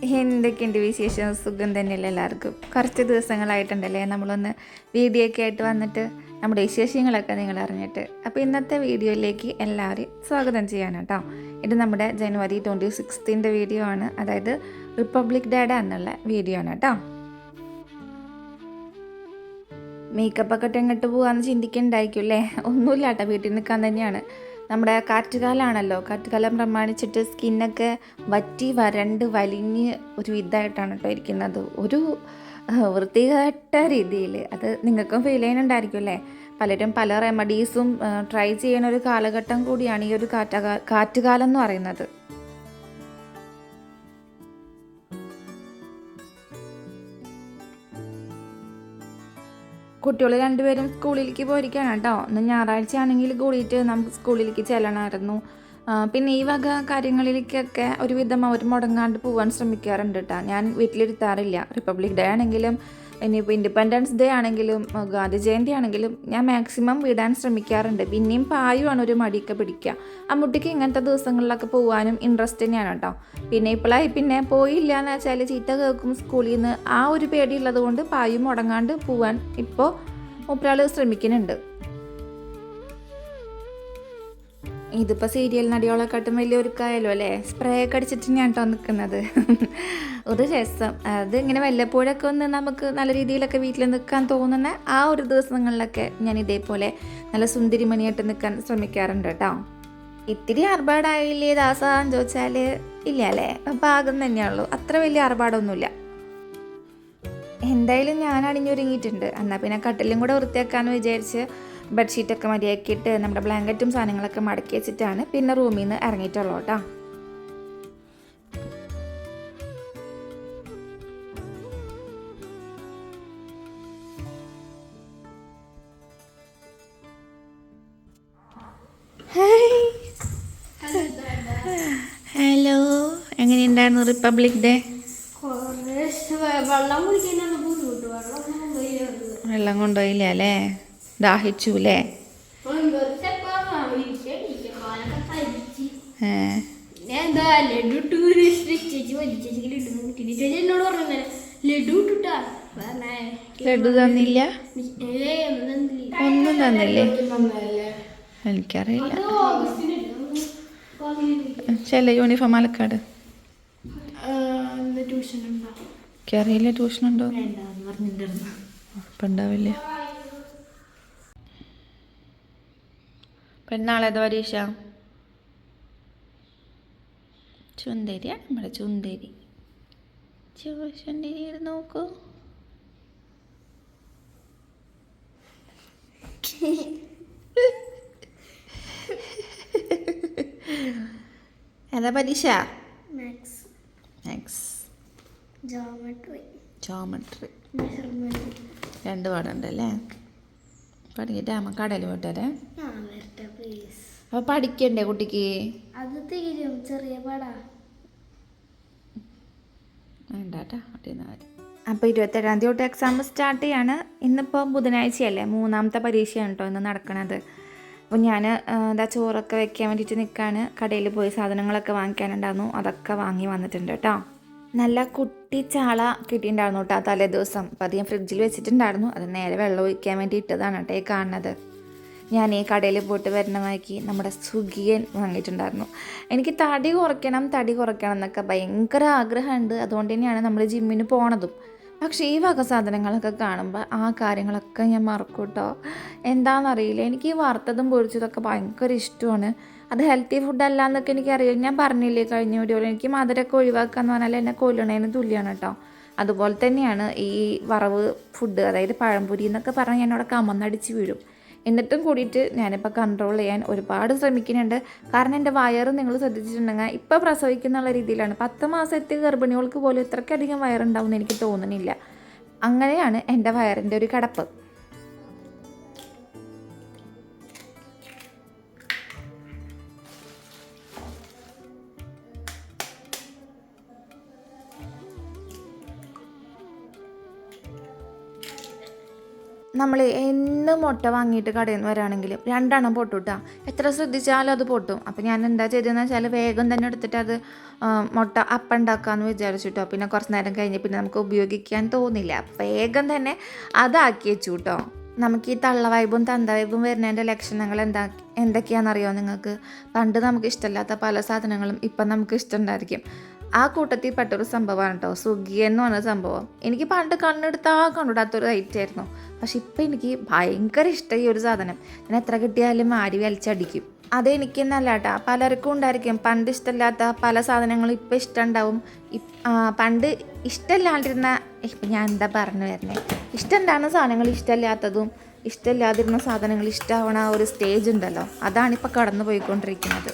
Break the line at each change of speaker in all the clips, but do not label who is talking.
എന്തൊക്കെയുണ്ട് വിശേഷം? സുഖം തന്നെയല്ലേ എല്ലാവർക്കും? കുറച്ച് ദിവസങ്ങളായിട്ടുണ്ടല്ലേ നമ്മളൊന്ന് വീഡിയോ ഒക്കെ ആയിട്ട് വന്നിട്ട് നമ്മുടെ വിശേഷങ്ങളൊക്കെ നിങ്ങൾ അറിഞ്ഞിട്ട്. അപ്പോൾ ഇന്നത്തെ വീഡിയോയിലേക്ക് എല്ലാവരെയും സ്വാഗതം ചെയ്യാനാണ് കേട്ടോ. ഇത് നമ്മുടെ ജനുവരി 26 വീഡിയോ ആണ്, അതായത് റിപ്പബ്ലിക് ഡേയുടെ എന്നുള്ള വീഡിയോ ആണ് കേട്ടോ. മേക്കപ്പൊക്കെ ഇട്ട് എങ്ങോട്ട് പോകാമെന്ന് ചിന്തിക്കുന്നുണ്ടായിരിക്കും അല്ലേ? ഒന്നുമില്ല കേട്ടോ, വീട്ടിൽ നിൽക്കാൻ തന്നെയാണ്. നമ്മുടെ കാറ്റുകാലമാണല്ലോ, കാറ്റുകാലം പ്രമാണിച്ചിട്ട് സ്കിന്നൊക്കെ വറ്റി വരണ്ട് വലിഞ്ഞ് ഒരു ഇതായിട്ടാണ് കേട്ടോ ഇരിക്കുന്നത്, ഒരു വൃത്തികെട്ട രീതിയിൽ. അത് നിങ്ങൾക്കും ഫീൽ ചെയ്യുന്നുണ്ടായിരിക്കും അല്ലേ? പലരും പല റെമഡീസും ട്രൈ ചെയ്യുന്ന ഒരു കാലഘട്ടം കൂടിയാണ് ഈ ഒരു കാറ്റുകാലം എന്ന് പറയുന്നത്. കുട്ടികൾ രണ്ടുപേരും സ്കൂളിലേക്ക് പോയിരിക്കുകയാണ് കേട്ടോ. ഇന്ന് ഞായറാഴ്ച ആണെങ്കിൽ കൂടിയിട്ട് നമുക്ക് സ്കൂളിലേക്ക് ചെല്ലണമായിരുന്നു. പിന്നെ ഈ വക കാര്യങ്ങളിലേക്കൊക്കെ ഒരുവിധം അവർ മുടങ്ങാണ്ട് പോകാൻ ശ്രമിക്കാറുണ്ട് കേട്ടോ. ഞാൻ വീട്ടിലിരുത്താറില്ല. റിപ്പബ്ലിക് ഡേ ആണെങ്കിലും ഇനിയിപ്പോൾ ഇൻഡിപെൻഡൻസ് ഡേ ആണെങ്കിലും ഗാന്ധി ജയന്തി ആണെങ്കിലും ഞാൻ മാക്സിമം വിടാൻ ശ്രമിക്കാറുണ്ട്. പിന്നെയും പായുമാണ് ഒരു മടിയൊക്കെ പിടിക്കുക. അമ്മൂട്ടിക്ക് ഇങ്ങനത്തെ ദിവസങ്ങളിലൊക്കെ പോകാനും ഇൻട്രസ്റ്റ് തന്നെയാണ് കേട്ടോ. പിന്നെ പോയില്ല എന്ന് വെച്ചാൽ ചീത്ത കേൾക്കും സ്കൂളിൽ നിന്ന്, ആ ഒരു പേടിയുള്ളത് കൊണ്ട് പായും മുടങ്ങാണ്ട് പോകാൻ ഇപ്പോൾ മൂപ്പരാൾ ശ്രമിക്കുന്നുണ്ട്. ഇതിപ്പോൾ സീരിയൽ നടികളെക്കാട്ടും വലിയൊരുക്കായാലോ അല്ലേ? സ്പ്രേ ഒക്കെ അടിച്ചിട്ട് ഞാൻ കേട്ടോ നിൽക്കുന്നത്. ഒരു രസം. അത് ഇങ്ങനെ വല്ലപ്പോഴൊക്കെ ഒന്ന് നമുക്ക് നല്ല രീതിയിലൊക്കെ വീട്ടിൽ നിൽക്കാൻ തോന്നുന്ന ആ ഒരു ദിവസങ്ങളിലൊക്കെ ഞാൻ ഇതേപോലെ നല്ല സുന്ദരിമണിയായിട്ട് നിൽക്കാൻ ശ്രമിക്കാറുണ്ട് കേട്ടോ. ഇത്തിരി ആർഭാടായില്ലേ ദാസാന്ന് ചോദിച്ചാൽ ഇല്ല അല്ലേ, പാകം തന്നെയുള്ളൂ, അത്ര വലിയ ആർഭാടമൊന്നുമില്ല. എന്തായാലും ഞാൻ അണിഞ്ഞൊരുങ്ങിയിട്ടുണ്ട്. എന്നാൽ പിന്നെ കട്ടിലും കൂടെ വൃത്തിയാക്കാമെന്ന് വിചാരിച്ച് ബെഡ്ഷീറ്റൊക്കെ മതിയാക്കിയിട്ട് നമ്മുടെ ബ്ലാങ്കറ്റും സാധനങ്ങളൊക്കെ മടക്കി വെച്ചിട്ടാണ് പിന്നെ റൂമിൽ നിന്ന് ഇറങ്ങിയിട്ടുള്ളൂ കേട്ടോ. ഹലോ, എങ്ങനെയുണ്ടായിരുന്നു റിപ്പബ്ലിക് ഡേ? വെള്ളം കൊണ്ടുപോയില്ല അല്ലേ? ദാഹിച്ചു അല്ലേ? ലഡു തന്നില്ല? ഒന്നും തന്നില്ലേ? എനിക്കറിയില്ല. ചെല്ല യൂണിഫോം ആലക്കാട്. എനിക്കറിയില്ല ട്യൂഷനുണ്ടോ, അപ്പം ഉണ്ടാവില്ല. പെണ്ണാളേത് പരീക്ഷ? ചുന്തരിയാണ് നമ്മുടെ ചുന്തരി. ചുന്തരി നോക്കൂ. ഏതാ പരീക്ഷ? Maths, geometry. 2 പാടുണ്ടല്ലേ? പഠിക്കട്ടെ, അമ്മ കടയിൽ വിട്ടേ. അപ്പൊ പഠിക്കണ്ടേ കുട്ടിക്ക്? അത് തീരും, ചെറിയ പാടാ. വേണ്ടാട്ടാ. അപ്പോൾ 27-ാം തീയതി തൊട്ട് എക്സാം സ്റ്റാർട്ട് ചെയ്യാണ്. ഇന്നിപ്പോൾ ബുധനാഴ്ചയല്ലേ, 3ാമത്തെ പരീക്ഷയാണ് കേട്ടോ ഇന്ന് നടക്കണത്. അപ്പോൾ ഞാൻ ചോറൊക്കെ വെക്കാൻ വേണ്ടിയിട്ട് നിൽക്കുകയാണ്. കടയിൽ പോയി സാധനങ്ങളൊക്കെ വാങ്ങിക്കാനുണ്ടായിരുന്നു, അതൊക്കെ വാങ്ങി വന്നിട്ടുണ്ട് കേട്ടോ. നല്ല കുട്ടി ചാള കിട്ടിയിട്ടുണ്ടായിരുന്നു കേട്ടോ തലേ ദിവസം. അപ്പോൾ അത് ഞാൻ ഫ്രിഡ്ജിൽ വെച്ചിട്ടുണ്ടായിരുന്നു. അത് നേരെ വെള്ളം ഒഴിക്കാൻ വേണ്ടി ഇട്ടതാണ് കേട്ടോ ഈ കാണുന്നത്. ഞാൻ ഈ കടയിൽ പോയിട്ട് വരണമാക്കി നമ്മുടെ സുഖിയൻ വാങ്ങിയിട്ടുണ്ടായിരുന്നു. എനിക്ക് തടി കുറയ്ക്കണം എന്നൊക്കെ ഭയങ്കര ആഗ്രഹമുണ്ട്. അതുകൊണ്ട് തന്നെയാണ് നമ്മൾ ജിമ്മിന് പോണതും. പക്ഷേ ഈ വക സാധനങ്ങളൊക്കെ കാണുമ്പോൾ ആ കാര്യങ്ങളൊക്കെ ഞാൻ മറക്കും കേട്ടോ. എന്താണെന്നറിയില്ല, എനിക്ക് ഈ വറുത്തതും പൊരിച്ചതൊക്കെ ഭയങ്കര ഇഷ്ടമാണ്. അത് ഹെൽത്തി ഫുഡല്ല എന്നൊക്കെ എനിക്കറിയാം. ഞാൻ പറഞ്ഞില്ലേ കഴിഞ്ഞ വീഡിയോയിൽ, എനിക്ക് മധുരമൊക്കെ ഒഴിവാക്കുക എന്ന് പറഞ്ഞാൽ എന്നെ കൊല്ലണേന് തുല്യമാണ് കേട്ടോ. അതുപോലെ തന്നെയാണ് ഈ വറവ് ഫുഡ്, അതായത് പഴംപൊരി എന്നൊക്കെ പറഞ്ഞാൽ എന്നോട് കമന്നടിച്ച് വീഴും. എന്നിട്ടും കൂടിയിട്ട് ഞാനിപ്പോൾ കൺട്രോൾ ചെയ്യാൻ ഒരുപാട് ശ്രമിക്കുന്നുണ്ട്. കാരണം എൻ്റെ വയറ് നിങ്ങൾ ശ്രദ്ധിച്ചിട്ടുണ്ടെങ്കിൽ ഇപ്പോൾ പ്രസവിക്കുന്നുള്ള രീതിയിലാണ്. 10 മാസത്തെ ഗർഭിണികൾക്ക് പോലും ഇത്രയ്ക്കധികം വയറുണ്ടാവും എന്ന് എനിക്ക് തോന്നുന്നില്ല. അങ്ങനെയാണ് എൻ്റെ വയറിൻ്റെ ഒരു കിടപ്പ്. നമ്മൾ എന്ന് മുട്ട വാങ്ങിയിട്ട് കടയിൽ നിന്ന് വരാണെങ്കിലും 2 പൊട്ടുട്ടാ. എത്ര ശ്രദ്ധിച്ചാലും അത് പൊട്ടും. അപ്പോൾ ഞാൻ എന്താ ചെയ്തതെന്ന് വെച്ചാൽ വേഗം തന്നെ എടുത്തിട്ട് അത് മുട്ട അപ്പം ഉണ്ടാക്കാമെന്ന് വിചാരിച്ചിട്ടോ. പിന്നെ കുറച്ച് നേരം കഴിഞ്ഞ് പിന്നെ നമുക്ക് ഉപയോഗിക്കാൻ തോന്നില്ല, വേഗം തന്നെ അതാക്കി വെച്ചു കേട്ടോ. നമുക്ക് ഈ തള്ള വൈബും തന്ത വൈബും വരുന്നതിൻ്റെ ലക്ഷണങ്ങൾ എന്തൊക്കെയാണെന്നറിയോ നിങ്ങൾക്ക്? പണ്ട് നമുക്ക് ഇഷ്ടമില്ലാത്ത പല സാധനങ്ങളും ഇപ്പം നമുക്ക് ഇഷ്ടമുണ്ടായിരിക്കും. ആ കൂട്ടത്തിൽ പെട്ടൊരു സംഭവമാണ് കേട്ടോ സ്വിഗ്ഗി എന്ന് പറഞ്ഞ സംഭവം. എനിക്ക് പണ്ട് കണ്ടിടാത്തൊരു ഐറ്റമായിരുന്നു. പക്ഷെ ഇപ്പം എനിക്ക് ഭയങ്കര ഇഷ്ടമായി ഈ ഒരു സാധനം. ഞാൻ എത്ര കിട്ടിയാലും ആരി വലിച്ചടിക്കും. അതെനിക്കെന്നല്ല കേട്ടോ, പലർക്കും ഉണ്ടായിരിക്കും പണ്ട് ഇഷ്ടമില്ലാത്ത പല സാധനങ്ങളും ഇപ്പം ഇഷ്ടമുണ്ടാവും. പണ്ട് ഇഷ്ടമില്ലാണ്ടിരുന്ന ഇപ്പം ഞാൻ എന്താ പറഞ്ഞു വരുന്നത്, ഇഷ്ടമുണ്ടാകുന്ന സാധനങ്ങൾ ഇഷ്ടമില്ലാത്തതും ഇഷ്ടമില്ലാതിരുന്ന സാധനങ്ങൾ ഇഷ്ടമാവണ ഒരു സ്റ്റേജ് ഉണ്ടല്ലോ, അതാണിപ്പോൾ കടന്നു പോയിക്കൊണ്ടിരിക്കുന്നത്.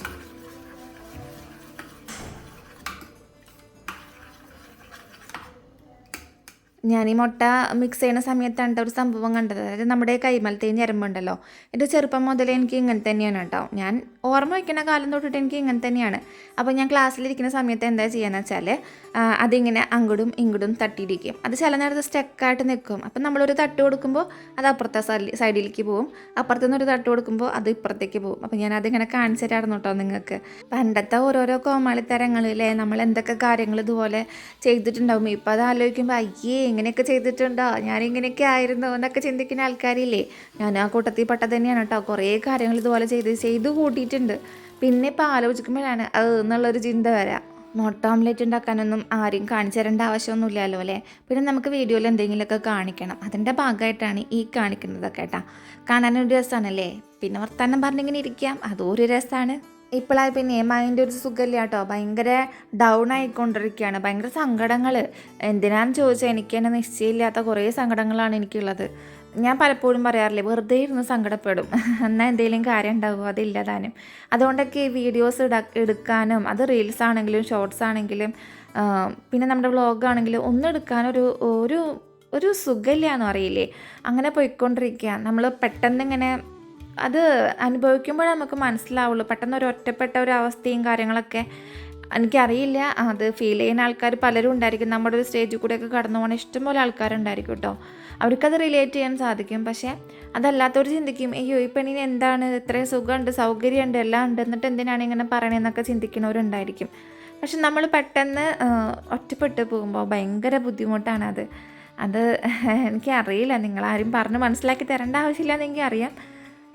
ഞാൻ ഈ മുട്ട മിക്സ് ചെയ്യുന്ന സമയത്താണ് ഒരു സംഭവം കണ്ടത്. അതായത് നമ്മുടെ കൈമലത്തെ ഞരമ്പുണ്ടല്ലോ, എൻ്റെ ചെറുപ്പം മുതലേ എനിക്ക് ഇങ്ങനെ തന്നെയാണ് കേട്ടോ. ഞാൻ ഓർമ്മ വയ്ക്കുന്ന കാലം തൊട്ടിട്ട് എനിക്ക് ഇങ്ങനെ തന്നെയാണ്. അപ്പോൾ ഞാൻ ക്ലാസ്സിലിരിക്കുന്ന സമയത്ത് എന്താ ചെയ്യുകയെന്ന് വെച്ചാൽ അതിങ്ങനെ അങ്ങോട്ടും ഇങ്ങോട്ടും തട്ടിയിരിക്കും. അത് ചില നേരത്ത് സ്റ്റക്കായിട്ട് നിൽക്കും. അപ്പം നമ്മളൊരു തട്ട് കൊടുക്കുമ്പോൾ അത് അപ്പുറത്തെ സൈഡിലേക്ക് പോകും, അപ്പുറത്തു നിന്നൊരു തട്ട് കൊടുക്കുമ്പോൾ അത് ഇപ്പുറത്തേക്ക് പോകും. അപ്പോൾ ഞാൻ അതിങ്ങനെ കാണിച്ചു തരായിരുന്നു കേട്ടോ നിങ്ങൾക്ക്. പണ്ടത്തെ ഓരോരോ കോമാളിത്തരങ്ങളിലെ നമ്മൾ എന്തൊക്കെ കാര്യങ്ങൾ ഇതുപോലെ ചെയ്തിട്ടുണ്ടാവും. ഇപ്പോൾ അത് ആലോചിക്കുമ്പോൾ അയ്യേ ഇങ്ങനെയൊക്കെ ചെയ്തിട്ടുണ്ടോ, ഞാനിങ്ങനെയൊക്കെ ആയിരുന്നു എന്നൊക്കെ ചിന്തിക്കുന്ന ആൾക്കാരില്ലേ. ഞാൻ ആ കൂട്ടത്തിൽ പെട്ട തന്നെയാണ് കേട്ടോ. കുറേ കാര്യങ്ങൾ ഇതുപോലെ ചെയ്ത് കൂട്ടിയിട്ടുണ്ട്. പിന്നെ ഇപ്പോൾ ആലോചിക്കുമ്പോഴാണ് അത് എന്നുള്ളൊരു ചിന്ത വരാം. മുട്ട ഓംലെറ്റ് ഉണ്ടാക്കാനൊന്നും ആരും കാണിച്ചു തരേണ്ട ആവശ്യമൊന്നുമില്ലല്ലോ അല്ലേ. പിന്നെ നമുക്ക് വീഡിയോയിൽ എന്തെങ്കിലുമൊക്കെ കാണിക്കണം, അതിൻ്റെ ഭാഗമായിട്ടാണ് ഈ കാണിക്കുന്നതൊക്കെ കേട്ടോ. കാണാനൊരു രസമാണല്ലേ. പിന്നെ വർത്താനം പറഞ്ഞിങ്ങനെ ഇരിക്കാം, അതും ഒരു രസമാണ്. ഇപ്പോഴായി പിന്നെ മൈൻഡ് ഒരു സുഖമില്ല കേട്ടോ, ഭയങ്കര ഡൗൺ ആയിക്കൊണ്ടിരിക്കുകയാണ്. ഭയങ്കര സങ്കടങ്ങൾ. എന്തിനാണെന്ന് ചോദിച്ചാൽ എനിക്ക് തന്നെ നിശ്ചയമില്ലാത്ത കുറേ സങ്കടങ്ങളാണ് എനിക്കുള്ളത്. ഞാൻ പലപ്പോഴും പറയാറില്ലേ, വെറുതെ ഇരുന്ന് സങ്കടപ്പെടും, എന്നാൽ എന്തെങ്കിലും കാര്യം ഉണ്ടാകുമോ, അതില്ലതാനും. അതുകൊണ്ടൊക്കെ ഈ വീഡിയോസ് എടുക്കാനും, അത് റീൽസ് ആണെങ്കിലും ഷോർട്സ് ആണെങ്കിലും പിന്നെ നമ്മുടെ വ്ളോഗാണെങ്കിലും ഒന്നും എടുക്കാനൊരു ഒരു സുഖമില്ല എന്ന് അറിയില്ലേ, അങ്ങനെ പോയിക്കൊണ്ടിരിക്കുക. നമ്മൾ പെട്ടെന്നിങ്ങനെ അത് അനുഭവിക്കുമ്പോഴേ നമുക്ക് മനസ്സിലാവുള്ളൂ. പെട്ടെന്ന് ഒരു ഒറ്റപ്പെട്ട ഒരു അവസ്ഥയും കാര്യങ്ങളൊക്കെ എനിക്കറിയില്ല. അത് ഫീൽ ചെയ്യുന്ന ആൾക്കാർ പലരും ഉണ്ടായിരിക്കും. നമ്മുടെ ഒരു സ്റ്റേജിൽ കൂടെയൊക്കെ കടന്നു പോകുന്ന ഇഷ്ടംപോലെ ആൾക്കാരുണ്ടായിരിക്കും കേട്ടോ. അവർക്കത് റിലേറ്റ് ചെയ്യാൻ സാധിക്കും. പക്ഷേ അതല്ലാത്തവർ ചിന്തിക്കും, അയ്യോ ഈ പെണ്ണിന് എന്താണ് ഇത്രയും സുഖമുണ്ട്, സൗകര്യമുണ്ട്, എല്ലാം ഉണ്ട്, എന്നിട്ട് എന്തിനാണ് ഇങ്ങനെ പറയണതെന്നൊക്കെ ചിന്തിക്കുന്നവരുണ്ടായിരിക്കും. പക്ഷെ നമ്മൾ പെട്ടെന്ന് ഒറ്റപ്പെട്ട് പോകുമ്പോൾ ഭയങ്കര ബുദ്ധിമുട്ടാണത്. അത് എനിക്കറിയില്ല, നിങ്ങളാരും പറഞ്ഞ് മനസ്സിലാക്കി തരേണ്ട ആവശ്യമില്ലെന്ന് എനിക്കറിയാം.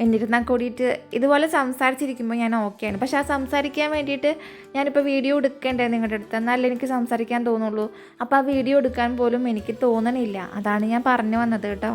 എന്നിരുന്നാൽ കൂടിയിട്ട് ഇതുപോലെ സംസാരിച്ചിരിക്കുമ്പോൾ ഞാൻ ഓക്കെയാണ്. പക്ഷെ ആ സംസാരിക്കാൻ വേണ്ടിയിട്ട് ഞാനിപ്പോൾ വീഡിയോ എടുക്കേണ്ടേ നിങ്ങളുടെ അടുത്ത്, എന്നാലേ എനിക്ക് സംസാരിക്കാൻ തോന്നുള്ളൂ. അപ്പോൾ ആ വീഡിയോ എടുക്കാൻ പോലും എനിക്ക് തോന്നണില്ല. അതാണ് ഞാൻ പറഞ്ഞു വന്നത് കേട്ടോ.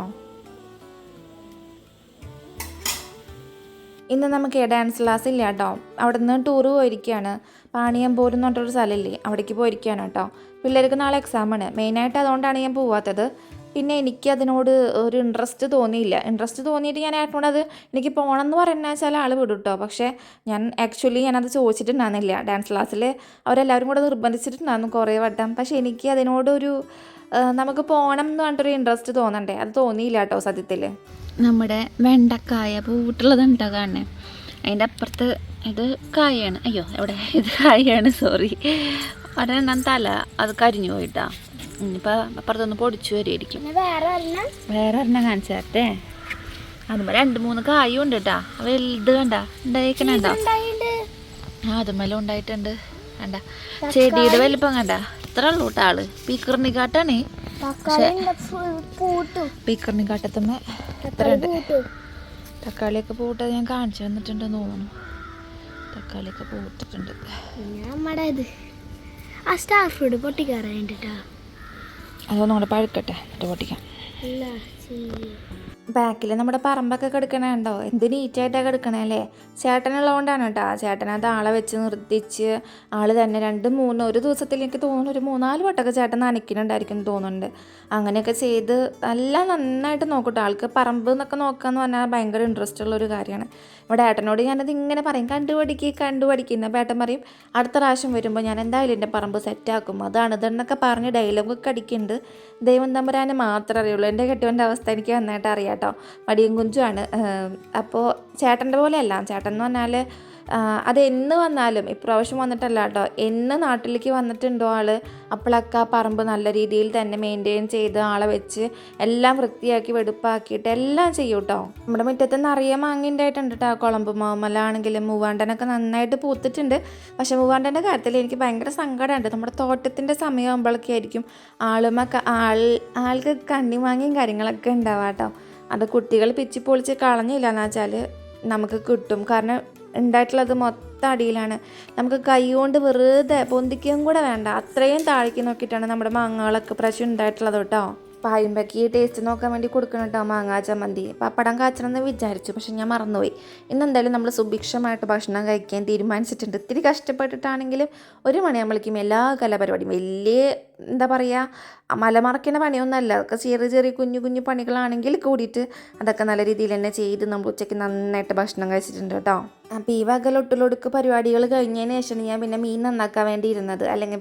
ഇന്ന് നമുക്ക് ഡാൻസ് ക്ലാസ് ഇല്ല കേട്ടോ. അവിടെ നിന്ന് ടൂറ് പോയിരിക്കുകയാണ്. പാണിയമ്പോര് എന്ന് പറഞ്ഞൊരു സ്ഥലമില്ലേ, അവിടേക്ക് പോയിരിക്കുകയാണ് കേട്ടോ. പിള്ളേർക്ക് നാളെ എക്സാമാണ്. മെയിനായിട്ട് അതുകൊണ്ടാണ് ഞാൻ പോവാത്തത്. പിന്നെ എനിക്ക് അതിനോട് ഒരു ഇൻട്രസ്റ്റ് തോന്നിയിട്ട് ഞാൻ ഏട്ടനോട് അത് എനിക്ക് പോകണം എന്ന് പറയുന്നത് വെച്ചാൽ ആൾ വിടും കേട്ടോ. പക്ഷേ ഞാനത് ചോദിച്ചിട്ടുണ്ടായിരുന്നില്ല. ഡാൻസ് ക്ലാസ്സിൽ അവരെല്ലാവരും കൂടെ നിർബന്ധിച്ചിട്ടുണ്ടായിരുന്നു കുറേ വട്ടം. പക്ഷേ എനിക്ക് അതിനോടൊരു നമുക്ക് പോകണം എന്ന് പറഞ്ഞിട്ടൊരു ഇൻട്രസ്റ്റ് തോന്നണ്ടേ, അത് തോന്നിയില്ല കേട്ടോ സത്യത്തിൽ. നമ്മുടെ വെണ്ടക്കായ പൂട്ടുള്ളതുണ്ടോ കാണണേ, അതിൻ്റെ അപ്പുറത്ത് ഇത് കായാണ്. അയ്യോ എവിടെ, ഇത് കായാണ്, സോറി. ഒരെണ്ണം തല അത് കരിഞ്ഞു പോയിട്ടാ. ഇനിയിപ്പോൾ അപ്പുറത്തൊന്ന് പൊടിച്ചു വരികയായിരിക്കും. വേറെ ഒരെണ്ണം കാണിച്ചു തരട്ടെ. അതുമ്പോൾ 2-3 കായും ഉണ്ട് കേട്ടാ. വലുത് കണ്ട ഉണ്ടായിക്കണുണ്ടോ? അതുമെല്ലാം ഉണ്ടായിട്ടുണ്ട് കണ്ട. ചെടിയുടെ വലിപ്പം കണ്ട, ഇത്ര ഉള്ളൂ കേട്ടോ. ആള് പീക്കറിനിക്കാട്ടാണ്. പക്ഷേ പീക്കറിനിക്കാട്ടത്തുമ്മ എത്ര ഉണ്ട്. തക്കാളിയൊക്കെ പൂട്ടത് ഞാൻ കാണിച്ചു തന്നിട്ടുണ്ടെന്ന് തോന്നുന്നു. തക്കാളിയൊക്കെ പൂട്ടിട്ടുണ്ട്.
നമ്മുടെ ഇത് ആ സ്റ്റാർ ഫ്രൂട്ട് പൊട്ടിക്കാറായിട്ടാ.
അതൊന്നും കൂടെ പഴുക്കട്ടെ എന്നിട്ട് പൊട്ടിക്കാം. ബാക്കിൽ നമ്മുടെ പറമ്പൊക്കെ കിടക്കണേ ഉണ്ടോ, എന്ത് നീറ്റായിട്ടൊക്കെ കിടക്കണേ അല്ലേ. ചേട്ടനുള്ളതുകൊണ്ടാണ് കേട്ടോ. ചേട്ടനത് ആളെ വെച്ച് നിർത്തിച്ച് ആൾ തന്നെ 2-3 ഒരു ദിവസത്തിൽ എനിക്ക് തോന്നുന്നു ഒരു 3-4 വട്ടമൊക്കെ ചേട്ടൻ നനയ്ക്കുന്നുണ്ടായിരിക്കും തോന്നുന്നുണ്ട്. അങ്ങനെയൊക്കെ ചെയ്ത് എല്ലാം നന്നായിട്ട് നോക്കട്ടോ. ആൾക്ക് പറമ്പ് എന്നൊക്കെ നോക്കാമെന്ന് പറഞ്ഞാൽ ഭയങ്കര ഇൻട്രസ്റ്റ് ഉള്ളൊരു കാര്യമാണ്. ഇവിടെ ഏട്ടനോട് ഞാനത് ഇങ്ങനെ പറയും, കണ്ടുപഠിക്കുന്ന. അപ്പോൾ ഏട്ടൻ പറയും അടുത്ത പ്രാവശ്യം വരുമ്പോൾ ഞാൻ എന്തായാലും എൻ്റെ പറമ്പ് സെറ്റാക്കും, അതാണ് ഇതെന്നൊക്കെ പറഞ്ഞ് ഡയലോഗൊക്കെ അടിക്കുന്നുണ്ട്. ദൈവം തമ്പുരാന് മാത്രമേ അറിയുള്ളൂ. എൻ്റെ കെട്ടുവൻ്റെ അവസ്ഥ എനിക്ക് നന്നായിട്ട് അറിയാം കേട്ടോ. മടിയും കുഞ്ചുമാണ്. അപ്പോൾ ചേട്ടൻ്റെ പോലെയല്ല. ചേട്ടൻ എന്ന് പറഞ്ഞാൽ അത് എന്ന് വന്നാലും ഇപ്രാവശ്യം വന്നിട്ടല്ല കേട്ടോ, എന്ന് നാട്ടിലേക്ക് വന്നിട്ടുണ്ടോ ആൾ അപ്പോഴൊക്കെ ആ പറമ്പ് നല്ല രീതിയിൽ തന്നെ മെയിൻറ്റെയിൻ ചെയ്ത് ആളെ വെച്ച് എല്ലാം വൃത്തിയാക്കി വെടുപ്പാക്കിയിട്ട് എല്ലാം ചെയ്യും കേട്ടോ. നമ്മുടെ മുറ്റത്ത് നിറയെ മാങ്ങ ഉണ്ടായിട്ടുണ്ട് കേട്ടോ. കുളമ്പ് മാമലാണെങ്കിലും മൂവാണ്ടനൊക്കെ നന്നായിട്ട് പൂത്തിട്ടുണ്ട്. പക്ഷേ മൂവാണ്ടൻ്റെ കാര്യത്തിൽ എനിക്ക് ഭയങ്കര സങ്കടമുണ്ട്. നമ്മുടെ തോട്ടത്തിൻ്റെ സമയമാകുമ്പോഴൊക്കെ ആയിരിക്കും ആൾക്ക് കണ്ണിമാങ്ങയും കാര്യങ്ങളൊക്കെ ഉണ്ടാവുക കേട്ടോ. അത് കുട്ടികൾ പിച്ചി പൊളിച്ച് കളഞ്ഞില്ല എന്ന് വെച്ചാൽ നമുക്ക് കിട്ടും. കാരണം ഉണ്ടായിട്ടുള്ളത് മൊത്തം അടിയിലാണ്. നമുക്ക് കൈ കൊണ്ട് വെറുതെ പൊന്തിക്കുകയും കൂടെ വേണ്ട, അത്രയും താഴേക്ക് നോക്കിയിട്ടാണ് നമ്മുടെ മാങ്ങകളൊക്കെ പ്രാവശ്യം ഉണ്ടായിട്ടുള്ളത് കേട്ടോ. പായുമ്പയ്ക്ക് ടേസ്റ്റ് നോക്കാൻ വേണ്ടി കൊടുക്കണം കേട്ടോ മാങ്ങാ ചമ്മന്തി. പപ്പടം കാച്ചണം എന്ന് വിചാരിച്ചു, പക്ഷെ ഞാൻ മറന്നുപോയി. ഇന്നെന്തായാലും നമ്മൾ സുഭിക്ഷമായിട്ട് ഭക്ഷണം കഴിക്കാൻ തീരുമാനിച്ചിട്ടുണ്ട്. ഇത്തിരി കഷ്ടപ്പെട്ടിട്ടാണെങ്കിലും 1 മണിയാകുമ്പോഴേക്കും എല്ലാ കലാപരിപാടിയും, വലിയ എന്താ പറയുക മലമറക്കുന്ന പണിയൊന്നുമല്ല, അതൊക്കെ ചെറിയ ചെറിയ കുഞ്ഞു കുഞ്ഞു പണികളാണെങ്കിൽ കൂടിയിട്ട് അതൊക്കെ നല്ല രീതിയിൽ തന്നെ ചെയ്ത് നമ്മൾ ഉച്ചയ്ക്ക് നന്നായിട്ട് ഭക്ഷണം കഴിച്ചിട്ടുണ്ട് കേട്ടോ. അപ്പോൾ ഈ വക ലൊട്ടിലൊടുക്ക് പരിപാടികൾ കഴിഞ്ഞതിന് ശേഷമാണ് ഞാൻ പിന്നെ മീൻ നന്നാക്കാൻ വേണ്ടി ഇരുന്നത്. അല്ലെങ്കിൽ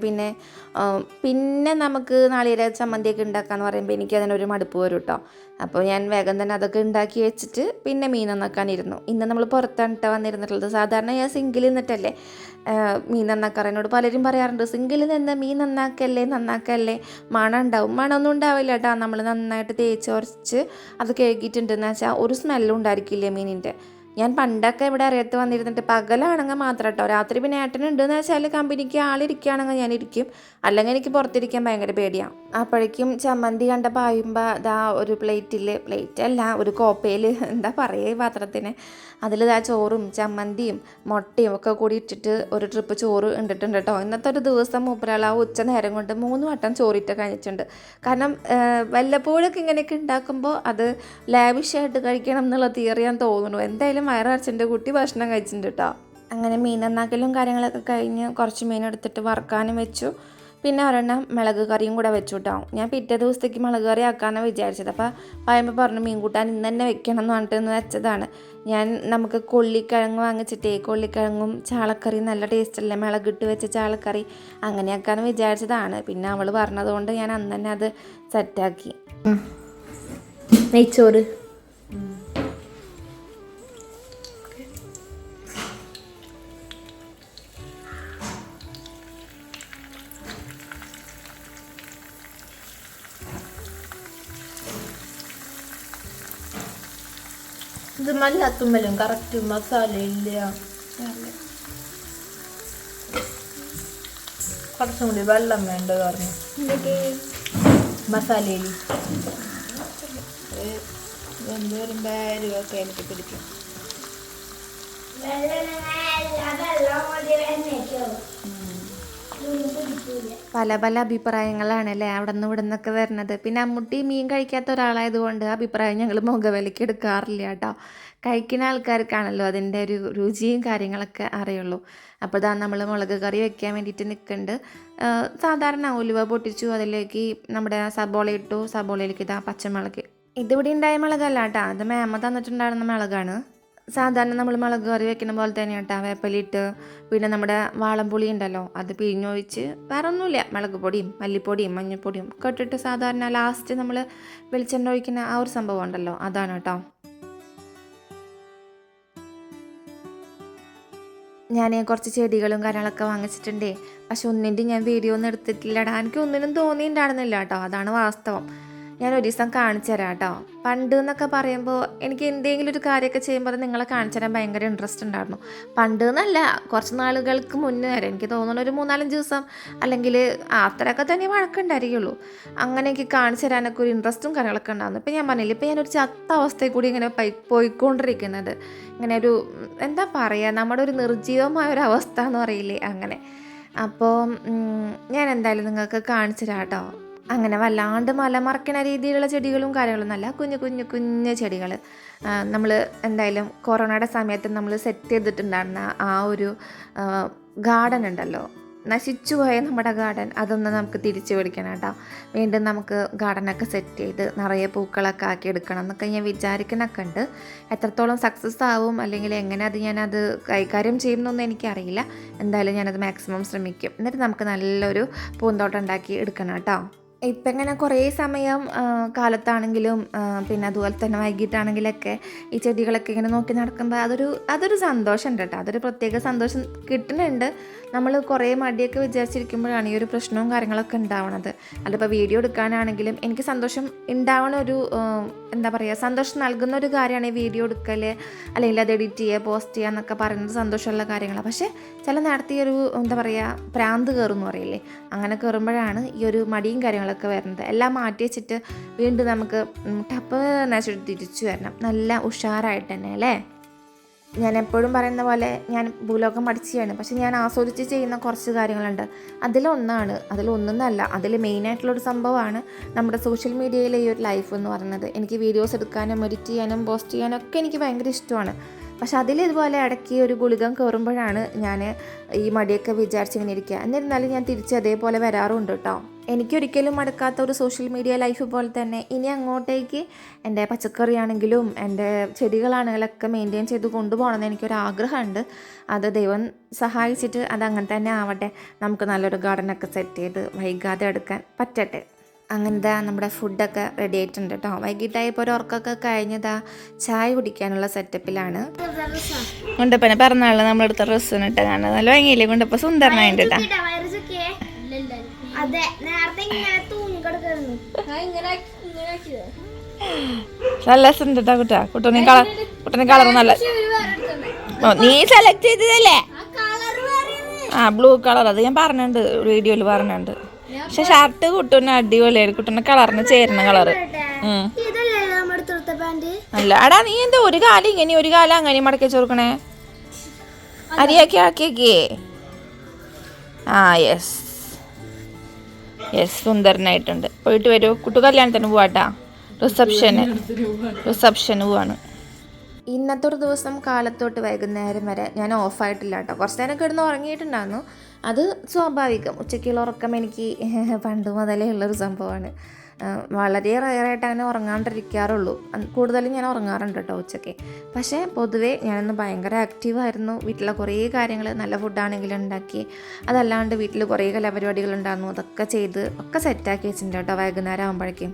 പിന്നെ നമുക്ക് നാളികേര ചമ്മന്തിയൊക്കെ ഉണ്ടാക്കാമെന്ന് പറയുമ്പോൾ എനിക്ക് അതിനൊരു മടുപ്പ് വരും കേട്ടോ. അപ്പോൾ ഞാൻ വേഗം തന്നെ അതൊക്കെ ഉണ്ടാക്കി വെച്ചിട്ട് പിന്നെ മീൻ നന്നാക്കാനിരുന്നു. ഇന്ന് നമ്മൾ പുറത്താണ് കേട്ടോ വന്നിരുന്നിട്ടുള്ളത്. സാധാരണ ഞാൻ സിങ്കിൽ നിന്നിട്ടല്ലേ മീൻ നന്നാക്കാറ്. എന്നോട് പലരും പറയാറുണ്ട് സിങ്കിൽ നിന്ന് മീൻ നന്നാക്കല്ലേ മണം ഉണ്ടാവും. മണമൊന്നും ഉണ്ടാവില്ല കേട്ടോ. നമ്മൾ നന്നായിട്ട് തേച്ച് ഉരച്ച് അത് കഴുകിയിട്ടുണ്ടെന്ന് വെച്ചാൽ ഒരു സ്മെല്ലും ഉണ്ടായിരിക്കില്ല മീനിൻ്റെ. ഞാൻ പണ്ടൊക്കെ ഇവിടെ അറിയത്ത് വന്നിരുന്നിട്ട് പകലാണെങ്കിൽ മാത്രം കേട്ടോ. രാത്രി പിന്നെ ഏട്ടനുണ്ടെന്ന് വെച്ചാൽ കമ്പനിക്ക് ആളിരിക്കുകയാണെങ്കിൽ ഞാനിരിക്കും, അല്ലെങ്കിൽ എനിക്ക് പുറത്തിരിക്കാൻ ഭയങ്കര പേടിയാണ്. അപ്പോഴേക്കും ചമ്മന്തി കണ്ട പായുമ്പോൾ അതാ ഒരു പ്ലേറ്റല്ല ഒരു കോപ്പയിൽ എന്താ പറയുക ഈ പാത്രത്തിന്, അതിൽ ചോറും ചമ്മന്തിയും മുട്ടയും ഒക്കെ കൂടി ഇട്ടിട്ട് ഒരു ട്രിപ്പ് ചോറ് ഇട്ടിട്ടുണ്ട് കേട്ടോ. ഇന്നത്തെ ഒരു ദിവസം മൂപ്പരാൾ ആ ഉച്ച നേരം കൊണ്ട് 3 വട്ടം ചോറിട്ട് കഴിച്ചിട്ടുണ്ട്. കാരണം വല്ലപ്പോഴൊക്കെ ഇങ്ങനെയൊക്കെ ഉണ്ടാക്കുമ്പോൾ അത് ലാവിഷായിട്ട് കഴിക്കണം എന്നുള്ള തിയറിയാൻ തോന്നുന്നു. എന്തായാലും വയറച്ചൻ്റെ കുട്ടി ഭക്ഷണം കഴിച്ചിട്ടുണ്ട് കേട്ടോ. അങ്ങനെ മീൻ നന്നാക്കലും കാര്യങ്ങളൊക്കെ കഴിഞ്ഞ് കുറച്ച് മീൻ എടുത്തിട്ട് വറുക്കാനും വെച്ചു. പിന്നെ ഒരെണ്ണം മുളക് കറിയും കൂടെ വെച്ചു കേട്ടോ. ഞാൻ പിറ്റേ ദിവസത്തേക്ക് മുളക് കറി ആക്കാമെന്നാണ് വിചാരിച്ചത്. അപ്പോൾ പറയുമ്പോൾ പറഞ്ഞു മീൻ കൂട്ടാൻ ഇന്ന് തന്നെ വെക്കണം എന്ന് പറഞ്ഞിട്ട് വെച്ചതാണ്. നമുക്ക് കൊള്ളിക്കിഴങ്ങ് വാങ്ങിച്ചിട്ടേ കൊള്ളിക്കിഴങ്ങും ചാളക്കറിയും നല്ല ടേസ്റ്റല്ലേ, മുളകിട്ട് വെച്ച ചാളക്കറി അങ്ങനെയാക്കാമെന്ന് വിചാരിച്ചതാണ്. പിന്നെ അവൾ പറഞ്ഞതുകൊണ്ട് ഞാൻ അന്ന് തന്നെ അത് സെറ്റാക്കി.
നെയ്ച്ചോറ്
ഇത് മല്ലാത്തുമ്പലും കറക്റ്റ് മസാല ഇല്ല, കുറച്ചും കൂടി വെള്ളം വേണ്ട പറഞ്ഞു മസാലയിൽ വരുമ്പോ ഒക്കെ എനിക്ക് പിടിക്കും.
പല പല അഭിപ്രായങ്ങളാണ് അല്ലേ അവിടെ നിന്ന് ഇവിടെ നിന്നൊക്കെ വരുന്നത്. പിന്നെ അമ്മൂട്ടി മീൻ കഴിക്കാത്ത ഒരാളായതുകൊണ്ട് അഭിപ്രായം ഞങ്ങൾ മുഖവിലയ്ക്ക് എടുക്കാറില്ല കേട്ടോ. കഴിക്കുന്ന ആൾക്കാർക്കാണല്ലോ അതിൻ്റെ ഒരു രുചിയും കാര്യങ്ങളൊക്കെ അറിയുള്ളൂ. അപ്പോൾ ഇതാ നമ്മൾ മുളക് കറി വെക്കാൻ വേണ്ടിയിട്ട് നിൽക്കുന്നുണ്ട്. സാധാരണ ഉലുവ പൊട്ടിച്ചു, അതിലേക്ക് നമ്മുടെ സബോള ഇട്ടു. സബോളയിലേക്ക് ഇതാ പച്ചമുളക്. ഇതിവിടെ ഉണ്ടായ മുളകല്ല കേട്ടോ, അത് മേമ തന്നിട്ടുണ്ടായിരുന്ന മുളകാണ്. സാധാരണ നമ്മൾ മുളക് കറി വെക്കുന്ന പോലെ തന്നെ കേട്ടോ, വേപ്പലിട്ട് പിന്നെ നമ്മുടെ വാളംപുളി ഉണ്ടല്ലോ അത് പിഴിഞ്ഞൊഴിച്ച് വേറെ ഒന്നുമില്ല, മുളക് പൊടിയും മല്ലിപ്പൊടിയും മഞ്ഞൾപ്പൊടിയും ഒക്കെ ഇട്ടിട്ട് സാധാരണ ലാസ്റ്റ് നമ്മൾ വെളിച്ചെണ്ണ ഒഴിക്കുന്ന ആ ഒരു സംഭവം ഉണ്ടല്ലോ അതാണ് കേട്ടോ. ഞാൻ കുറച്ച് ചെടികളും കാര്യങ്ങളൊക്കെ വാങ്ങിച്ചിട്ടുണ്ടേ, പക്ഷെ ഒന്നിൻ്റെ ഞാൻ വീഡിയോ ഒന്നും എടുത്തിട്ടില്ലടാ. എനിക്ക് ഒന്നിനും തോന്നിയിട്ടുണ്ടായിരുന്നില്ല കേട്ടോ, അതാണ് വാസ്തവം. ഞാൻ ഒരു ദിവസം കാണിച്ചു തരാം കേട്ടോ. പണ്ട് എന്നൊക്കെ പറയുമ്പോൾ എനിക്ക് എന്തെങ്കിലും ഒരു കാര്യമൊക്കെ ചെയ്യുമ്പോൾ നിങ്ങളെ കാണിച്ചു തരാൻ ഭയങ്കര ഇൻട്രസ്റ്റ് ഉണ്ടായിരുന്നു. പണ്ട് എന്നല്ല, കുറച്ച് നാളുകൾക്ക് മുന്നേ വരെ എനിക്ക് തോന്നുന്നു ഒരു 3-4 ദിവസം അല്ലെങ്കിൽ അത്രയൊക്കെ തന്നെ വഴക്കുണ്ടായിരിക്കുള്ളൂ. അങ്ങനെ എനിക്ക് കാണിച്ചു തരാനൊക്കെ ഒരു ഇൻട്രസ്റ്റും കാര്യങ്ങളൊക്കെ ഉണ്ടായിരുന്നു. ഇപ്പം ഞാൻ പറഞ്ഞില്ല, ഇപ്പം ഞാനൊരു ചത്ത അവസ്ഥയിൽ കൂടി ഇങ്ങനെ പോയിക്കൊണ്ടിരിക്കുന്നത്. ഇങ്ങനെ ഒരു എന്താ പറയുക, നമ്മുടെ ഒരു നിർജ്ജീവമായ ഒരു അവസ്ഥ എന്ന് പറയില്ലേ അങ്ങനെ. അപ്പോൾ ഞാൻ എന്തായാലും നിങ്ങൾക്ക് കാണിച്ചു തരാം കേട്ടോ. അങ്ങനെ വല്ലാണ്ട് മലമറക്കുന്ന രീതിയിലുള്ള ചെടികളും കാര്യങ്ങളും നല്ല കുഞ്ഞു ചെടികൾ നമ്മൾ എന്തായാലും കൊറോണയുടെ സമയത്ത് നമ്മൾ സെറ്റ് ചെയ്തിട്ടുണ്ടായിരുന്ന ആ ഒരു ഗാർഡൻ ഉണ്ടല്ലോ, നശിച്ചു പോയ നമ്മുടെ ഗാർഡൻ, അതൊന്ന് നമുക്ക് തിരിച്ചു പിടിക്കണം കേട്ടോ. വീണ്ടും നമുക്ക് ഗാർഡനൊക്കെ സെറ്റ് ചെയ്ത് നിറയെ പൂക്കളൊക്കെ ആക്കി എടുക്കണം എന്നൊക്കെ ഞാൻ വിചാരിക്കുന്നൊക്കെ ഉണ്ട്. എത്രത്തോളം സക്സസ് ആവും അല്ലെങ്കിൽ എങ്ങനെ ഞാനത് കൈകാര്യം ചെയ്യുന്നൊന്നും എനിക്കറിയില്ല. എന്തായാലും ഞാനത് മാക്സിമം ശ്രമിക്കും. എന്നിട്ട് നമുക്ക് നല്ലൊരു പൂന്തോട്ടം ഉണ്ടാക്കി എടുക്കണം കേട്ടോ. ഇപ്പം ഇങ്ങനെ കുറേ സമയം കാലത്താണെങ്കിലും പിന്നെ അതുപോലെ തന്നെ വൈകിട്ടാണെങ്കിലൊക്കെ ഈ ചെടികളൊക്കെ ഇങ്ങനെ നോക്കി നടക്കുമ്പോൾ അതൊരു സന്തോഷമുണ്ട് കേട്ടോ. അതൊരു പ്രത്യേക സന്തോഷം കിട്ടുന്നുണ്ട്. നമ്മൾ കുറേ മടിയൊക്കെ വിചാരിച്ചിരിക്കുമ്പോഴാണ് ഈ ഒരു പ്രശ്നവും കാര്യങ്ങളൊക്കെ ഉണ്ടാവണത്. അതിപ്പോൾ വീഡിയോ എടുക്കാനാണെങ്കിലും എനിക്ക് സന്തോഷം ഉണ്ടാവണ ഒരു എന്താ പറയുക, സന്തോഷം നൽകുന്ന ഒരു കാര്യമാണ് ഈ വീഡിയോ എടുക്കൽ, അല്ലെങ്കിൽ അത് എഡിറ്റ് ചെയ്യുക, പോസ്റ്റ് ചെയ്യുക എന്നൊക്കെ പറയുന്നത് സന്തോഷമുള്ള കാര്യങ്ങളാണ്. പക്ഷേ ചില നേരത്തെ ഒരു എന്താ പറയുക, പ്രാന്ത് കയറും എന്ന് പറയില്ലേ, അങ്ങനെ കയറുമ്പോഴാണ് ഈ ഒരു മടിയും കാര്യങ്ങളൊക്കെ വരുന്നത്. എല്ലാം മാറ്റി വെച്ചിട്ട് വീണ്ടും നമുക്ക് ടപ്പ് നശിച്ചിട്ട് തിരിച്ചു വരണം, നല്ല ഉഷാറായിട്ട് തന്നെ അല്ലേ. ഞാൻ എപ്പോഴും പറയുന്ന പോലെ ഞാൻ ഭൂലോകം പഠിച്ചാണ്, പക്ഷെ ഞാൻ ആസ്വദിച്ച് ചെയ്യുന്ന കുറച്ച് കാര്യങ്ങളുണ്ട്. അതിലൊന്നല്ല, അതിൽ മെയിനായിട്ടുള്ളൊരു സംഭവമാണ് നമ്മുടെ സോഷ്യൽ മീഡിയയിലെ ഈ ഒരു ലൈഫ് എന്ന് പറയുന്നത്. എനിക്ക് വീഡിയോസ് എടുക്കാനും എഡിറ്റ് ചെയ്യാനും പോസ്റ്റ് ചെയ്യാനും ഒക്കെ എനിക്ക് ഭയങ്കര ഇഷ്ടമാണ്. പക്ഷെ അതിലിതുപോലെ ഇടയ്ക്ക് ഒരു ഗുളികം കയറുമ്പോഴാണ് ഞാൻ ഈ മടിയൊക്കെ വിചാരിച്ചിങ്ങനെ ഇരിക്കുക. എന്നിരുന്നാലും ഞാൻ തിരിച്ച് അതേപോലെ വരാറുണ്ട് കേട്ടോ. എനിക്കൊരിക്കലും മടുക്കാത്ത ഒരു സോഷ്യൽ മീഡിയ ലൈഫ് പോലെ തന്നെ ഇനി അങ്ങോട്ടേക്ക് എൻ്റെ പച്ചക്കറിയാണെങ്കിലും എൻ്റെ ചെടികളാണെങ്കിലൊക്കെ മെയിൻറ്റെയിൻ ചെയ്ത് കൊണ്ടുപോകണമെന്ന് എനിക്കൊരാഗ്രഹമുണ്ട്. അത് ദൈവം സഹായിച്ചിട്ട് അതങ്ങനെ തന്നെ ആവട്ടെ. നമുക്ക് നല്ലൊരു ഗാർഡനൊക്കെ സെറ്റ് ചെയ്ത് വൈകാതെ എടുക്കാൻ പറ്റട്ടെ. അങ്ങനത്തെ നമ്മുടെ ഫുഡൊക്കെ റെഡി ആയിട്ടുണ്ട് കേട്ടോ. വൈകിട്ടായപ്പോൾ ഒരു ഉറക്കമൊക്കെ കഴിഞ്ഞതാ ചായ കുടിക്കാനുള്ള സെറ്റപ്പിലാണ്. കൊണ്ടപ്പനെ പറഞ്ഞാളെ നമ്മളെടുത്ത ഡ്രസ്സിന് ഇട്ട് കാണുന്നത് നല്ല ഭംഗിയില്ലേ. കൊണ്ടപ്പോൾ സുന്ദരനായിട്ട് കേട്ടോ. നല്ല സുന്ദരട്ടാ കുട്ടാ. കുട്ടനെ കളർ നല്ല. നീ സെലക്ട് ചെയ്തതല്ലേ? Blue colour. അത് ഞാൻ പറഞ്ഞിട്ടുണ്ട്, വീഡിയോയിൽ പറഞ്ഞിട്ടുണ്ട്. പക്ഷെ ഷർട്ട് കുട്ടൂന് അടിപൊളിയായിട്ട്, കുട്ടൂന്റെ കളറിന് ചേരുന്ന കളറ്. അല്ല അടാ, നീ എന്താ ഒരു കാലം ഇങ്ങനെ ഒരു കാലം അങ്ങനെ മടക്കി ചോർക്കണേ? അരിയാക്കി ആക്കിയേക്കേ. യെസ് സുന്ദരനായിട്ടുണ്ട്. പോയിട്ട് വരൂ. കുട്ടു കല്യാണത്തിന് പോവാട്ടാ. റിസപ്ഷന് പോവാണ്. ഇന്നത്തെ ഒരു ദിവസം കാലത്തോട്ട് വൈകുന്നേരം വരെ ഞാൻ ഓഫായിട്ടില്ല കേട്ടോ. കുറച്ച് നേരം കിടന്ന് ഉറങ്ങിയിട്ടുണ്ടായിരുന്നു. അത് സ്വാഭാവികം. ഉച്ചയ്ക്കുള്ള ഉറക്കം എനിക്ക് പണ്ട് മുതലേ ഉള്ളൊരു സംഭവമാണ്. വളരെ റയറായിട്ട് അങ്ങനെ ഉറങ്ങാണ്ടിരിക്കാറുള്ളൂ. കൂടുതലും ഞാൻ ഉറങ്ങാറുണ്ട് കേട്ടോ ഉച്ചയ്ക്ക്. പക്ഷേ പൊതുവേ ഞാനിന്ന് ഭയങ്കര ആക്റ്റീവായിരുന്നു. വീട്ടിലെ കുറേ കാര്യങ്ങൾ, നല്ല ഫുഡാണെങ്കിലും ഉണ്ടാക്കി, അതല്ലാണ്ട് വീട്ടിൽ കുറേ കലാപരിപാടികളുണ്ടായിരുന്നു, അതൊക്കെ ചെയ്ത് ഒക്കെ സെറ്റാക്കി വെച്ചിട്ടുണ്ട് കേട്ടോ വൈകുന്നേരം ആകുമ്പോഴേക്കും.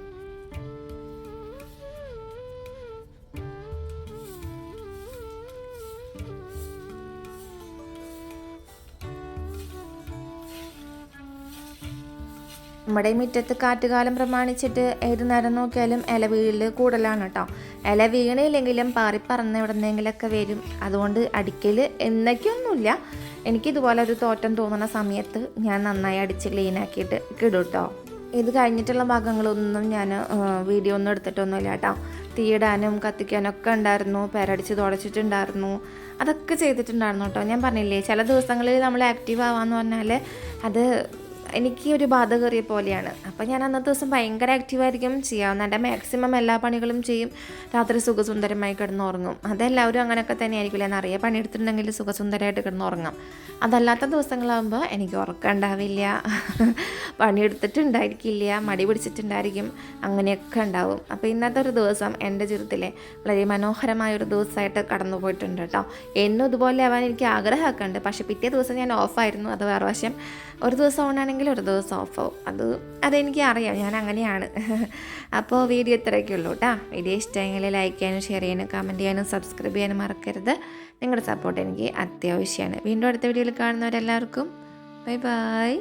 നമ്മുടെ മുറ്റത്ത് കാറ്റുകാലം പ്രമാണിച്ചിട്ട് ഏത് നേരം നോക്കിയാലും ഇല വീഴൽ കൂടുതലാണ് കേട്ടോ. ഇല വീണില്ലെങ്കിലും പാറിപ്പറന്ന് എവിടെന്നെങ്കിലൊക്കെ വരും. അതുകൊണ്ട് അടിക്കൽ എന്നൊക്കെയൊന്നുമില്ല. എനിക്കിതുപോലെ ഒരു തോറ്റം തോന്നുന്ന സമയത്ത് ഞാൻ നന്നായി അടിച്ച് ക്ലീനാക്കിയിട്ട് ഇടും കേട്ടോ. ഇത് കഴിഞ്ഞിട്ടുള്ള ഭാഗങ്ങളൊന്നും ഞാൻ വീഡിയോ ഒന്നും എടുത്തിട്ടൊന്നുമില്ല കേട്ടോ. തീയിടാനും കത്തിക്കാനും ഒക്കെ ഉണ്ടായിരുന്നു, പേരടിച്ച് തുടച്ചിട്ടുണ്ടായിരുന്നു, അതൊക്കെ ചെയ്തിട്ടുണ്ടായിരുന്നു കേട്ടോ. ഞാൻ പറഞ്ഞില്ലേ, ചില ദിവസങ്ങളിൽ നമ്മൾ ആക്റ്റീവ് ആവാന്ന് പറഞ്ഞാൽ അത് എനിക്ക് ഒരു ബാധ കയറിയ പോലെയാണ്. അപ്പം ഞാൻ അന്നത്തെ ദിവസം ഭയങ്കര ആക്റ്റീവായിരിക്കും, ചെയ്യാവുന്ന എൻ്റെ മാക്സിമം എല്ലാ പണികളും ചെയ്യും. രാത്രി സുഖസുന്ദരമായി കിടന്നുറങ്ങും. അതെല്ലാവരും അങ്ങനെയൊക്കെ തന്നെ ആയിരിക്കില്ല. നിറയെ പണിയെടുത്തിട്ടുണ്ടെങ്കിൽ സുഖസുന്ദരമായിട്ട് കിടന്നുറങ്ങാം. അതല്ലാത്ത ദിവസങ്ങളാകുമ്പോൾ എനിക്ക് ഉറക്കം ഉണ്ടാവില്ല, പണിയെടുത്തിട്ടുണ്ടായിരിക്കില്ല, മടി പിടിച്ചിട്ടുണ്ടായിരിക്കും, അങ്ങനെയൊക്കെ ഉണ്ടാവും. അപ്പോൾ ഇന്നത്തെ ഒരു ദിവസം എൻ്റെ ജീവിതത്തിലെ വളരെ മനോഹരമായൊരു ദിവസമായിട്ട് കടന്നു പോയിട്ടുണ്ട് കേട്ടോ. എന്നും ഇതുപോലെ ആവാൻ എനിക്ക് ആഗ്രഹമൊക്കെ ഉണ്ട്. പക്ഷേ പിറ്റേ ദിവസം ഞാൻ ഓഫായിരുന്നു. അത് വേറെ വശം. ഒരു ദിവസം ഓണാണെങ്കിൽ ഒരു ദിവസം ഓഫാവും. അതെനിക്ക് അറിയാം, ഞാൻ അങ്ങനെയാണ്. അപ്പോൾ വീഡിയോ ഇത്രയൊക്കെ ഉള്ളൂ കേട്ടോ. വീഡിയോ ഇഷ്ടമെങ്കിൽ ലൈക്ക് ചെയ്യാനും ഷെയർ ചെയ്യാനും കമൻറ്റ് ചെയ്യാനും സബ്സ്ക്രൈബ് ചെയ്യാനും മറക്കരുത്. നിങ്ങളുടെ സപ്പോർട്ട് എനിക്ക് അത്യാവശ്യമാണ്. വീണ്ടും അടുത്ത വീഡിയോയിൽ കാണുന്നവരെല്ലാവർക്കും ബൈ ബൈ.